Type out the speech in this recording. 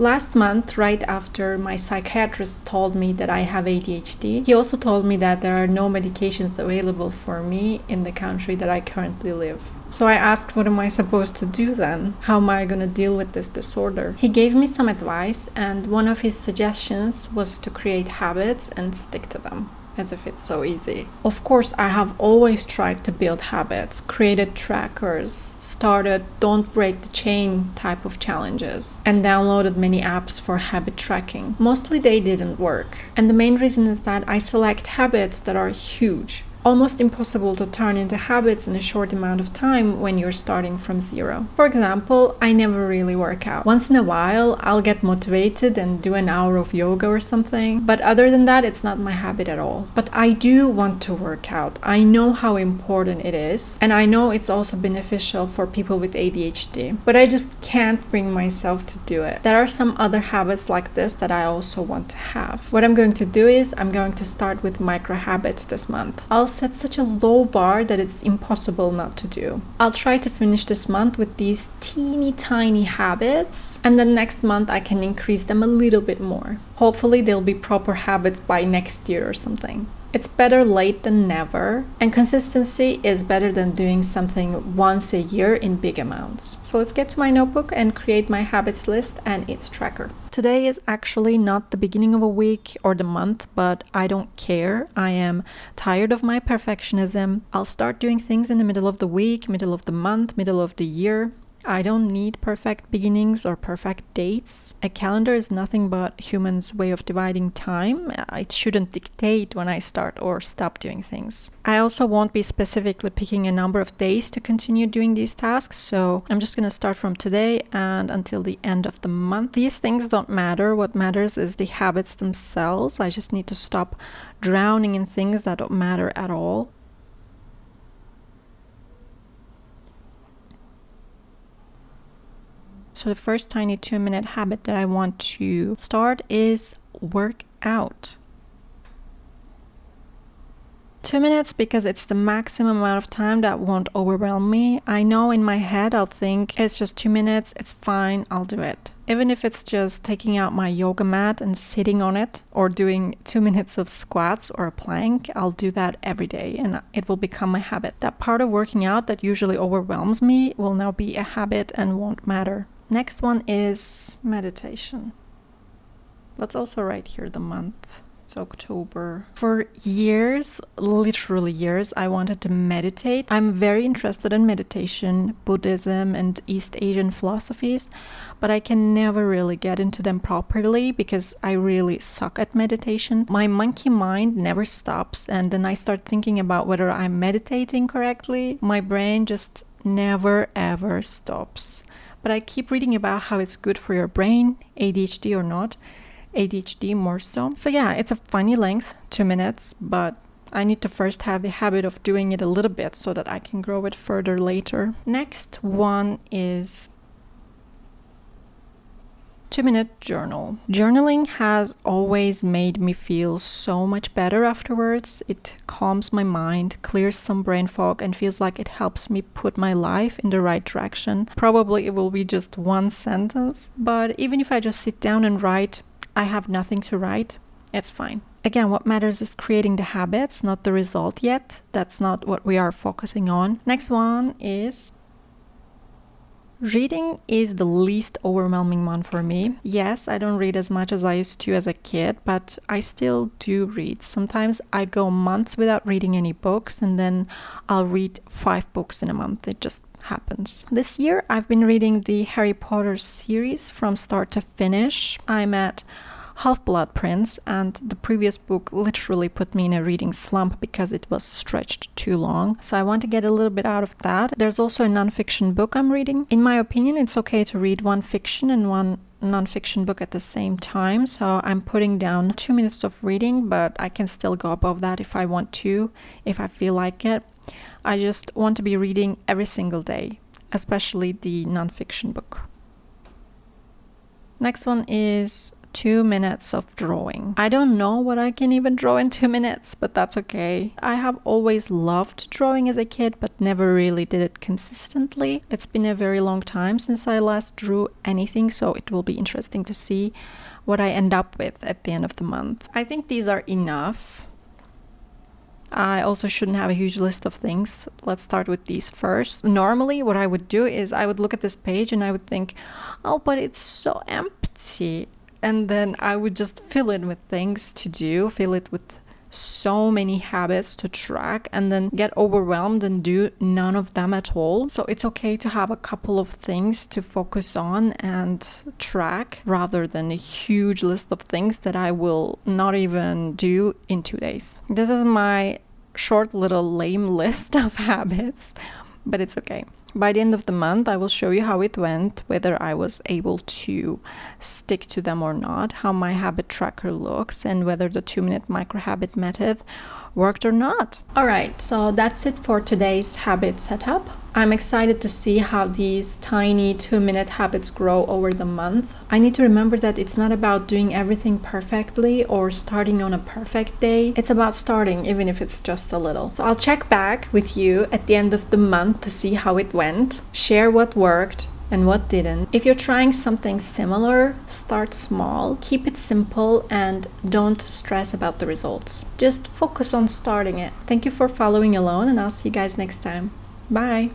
Last month, right after my psychiatrist told me that I have ADHD, he also told me that there are no medications available for me in the country that I currently live. So I asked, what am I supposed to do then? How am I going to deal with this disorder? He gave me some advice, and one of his suggestions was to create habits and stick to them. As if it's so easy. Of course, I have always tried to build habits, created trackers, started don't break the chain type of challenges, and downloaded many apps for habit tracking. Mostly they didn't work. And the main reason is that I select habits that are huge. Almost impossible to turn into habits in a short amount of time when you're starting from zero. For example, I never really work out. Once in a while, I'll get motivated and do an hour of yoga or something, but other than that, it's not my habit at all. But I do want to work out. I know how important it is, and I know it's also beneficial for people with ADHD, but I just can't bring myself to do it. There are some other habits like this that I also want to have. What I'm going to do is I'm going to start with micro habits this month. I'll set such a low bar that it's impossible not to do. I'll try to finish this month with these teeny tiny habits, and then next month I can increase them a little bit more. Hopefully they'll be proper habits by next year or something. It's better late than never, and consistency is better than doing something once a year in big amounts. So let's get to my notebook and create my habits list and its tracker. Today is actually not the beginning of a week or the month, but I don't care. I am tired of my perfectionism. I'll start doing things in the middle of the week, middle of the month, middle of the year. I don't need perfect beginnings or perfect dates. A calendar is nothing but humans' way of dividing time. It shouldn't dictate when I start or stop doing things. I also won't be specifically picking a number of days to continue doing these tasks, so I'm just going to start from today and until the end of the month. These things don't matter. What matters is the habits themselves. I just need to stop drowning in things that don't matter at all. So the first tiny 2-minute habit that I want to start is work out. 2 minutes because it's the maximum amount of time that won't overwhelm me. I know in my head I'll think it's just 2 minutes, it's fine, I'll do it. Even if it's just taking out my yoga mat and sitting on it or doing 2 minutes of squats or a plank, I'll do that every day and it will become my habit. That part of working out that usually overwhelms me will now be a habit and won't matter. Next one is meditation. Let's also write here the month. It's October. For years, literally years, I wanted to meditate. I'm very interested in meditation, Buddhism, and East Asian philosophies, but I can never really get into them properly because I really suck at meditation. My monkey mind never stops, and then I start thinking about whether I'm meditating correctly. My brain just never ever stops. But I keep reading about how it's good for your brain, ADHD or not, ADHD more so. So yeah, it's a funny length, 2 minutes, but I need to first have the habit of doing it a little bit so that I can grow it further later. Next one is 2-minute journal. Journaling has always made me feel so much better afterwards. It calms my mind, clears some brain fog, and feels like it helps me put my life in the right direction. Probably it will be just one sentence, but even if I just sit down and write, I have nothing to write, it's fine. Again, what matters is creating the habits, not the result yet. That's not what we are focusing on. Next one is reading is the least overwhelming one for me. Yes, I don't read as much as I used to as a kid, but I still do read. Sometimes I go months without reading any books, and then I'll read 5 books in a month. It just happens. This year, I've been reading the Harry Potter series from start to finish. I'm at Half-Blood Prince, and the previous book literally put me in a reading slump because it was stretched too long. So I want to get a little bit out of that. There's also a non-fiction book I'm reading. In my opinion, it's okay to read one fiction and one non-fiction book at the same time. So I'm putting down 2 minutes of reading, but I can still go above that if I want to, if I feel like it. I just want to be reading every single day, especially the non-fiction book. Next one is 2 minutes of drawing. I don't know what I can even draw in 2 minutes, but that's okay. I have always loved drawing as a kid, but never really did it consistently. It's been a very long time since I last drew anything, so it will be interesting to see what I end up with at the end of the month. I think these are enough. I also shouldn't have a huge list of things. Let's start with these first. Normally, what I would do is I would look at this page and I would think, oh, but it's so empty. And then I would just fill it with things to do, fill it with so many habits to track, and then get overwhelmed and do none of them at all. So it's okay to have a couple of things to focus on and track rather than a huge list of things that I will not even do in 2 days. This is my short little lame list of habits, but it's okay. By the end of the month, I will show you how it went, whether I was able to stick to them or not, how my habit tracker looks, and whether the 2-minute micro habit method worked or not. All right, so that's it for today's habit setup. I'm excited to see how these tiny 2-minute habits grow over the month. I need to remember that it's not about doing everything perfectly or starting on a perfect day. It's about starting, even if it's just a little. So I'll check back with you at the end of the month to see how it went, share what worked and what didn't. If you're trying something similar, start small, keep it simple, and don't stress about the results. Just focus on starting it. Thank you for following along, and I'll see you guys next time. Bye!